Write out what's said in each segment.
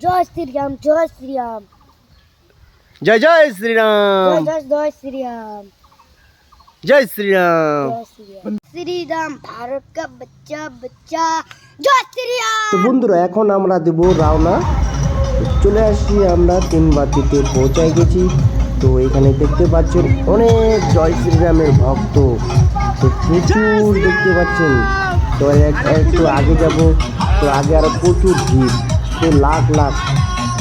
জয় শ্রীরাম, জয় শ্রীরাম, জয় জয় শ্রীরাম, জয় শ্রীরাম, জয় শ্রীরাম। শ্রীরাম ভারত কা বাচ্চা বাচ্চা, জয় শ্রীরাম। তো বন্ধুরা এখন আমরা দেব রওনা। চলে আসি আমরা 3 বাতিতে পৌঁছায় গেছি। তো এখানে দেখতে পাচ্ছেন অনেক জয় শ্রীরামের ভক্ত, তো প্রচুর দেখতে পাচ্ছেন। তো একটু আগে যাব, তো আগে আরো প্রচুর ভিড়, তো লাখ লাখ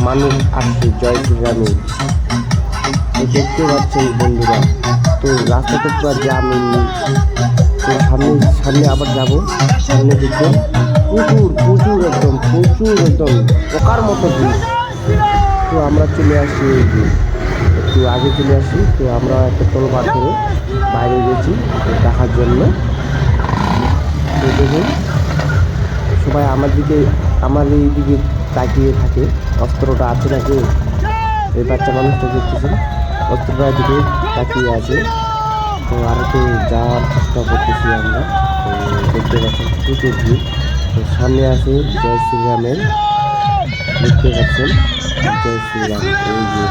মানুষ আসছে জয় শ্রীরামে। তো দেখতে পাচ্ছেন বন্ধুরা, তো রাস্তা তো পুরো জ্যাম এমনি। তো সামনে আবার যাব, সামনে দেখবেন প্রচুর একদম পোকার মতো ভিড়। তো আমরা চলে আসি, একটু আগে চলে আসি। তো আমরা একটা টোল বার করে বাইরে গেছি দেখার জন্য। তো দেখুন সবাই আমার এই দিকে তাকিয়ে থাকে, অস্ত্রটা আছে নাকি। এই বাচ্চা মানুষটা দেখতেছেন অস্ত্রটার দিকে তাকিয়ে আছে। তো আর একটু যাওয়ার চেষ্টা করতেছি আমরা। তো দেখতে পাচ্ছেন প্রচুর ভিড়। তো সামনে আছে জয় শ্রীরামের, দেখতে পাচ্ছেন জয় শ্রীরাম। এই যে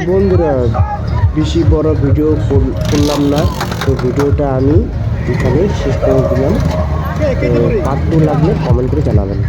বন্ধুরা বেশি বড় ভিডিও করলাম না, তো ভিডিওটা আমি এখানে শেষ করে দিলাম। পার্ট 2 লাগলে কমেন্ট করে জানাবেন।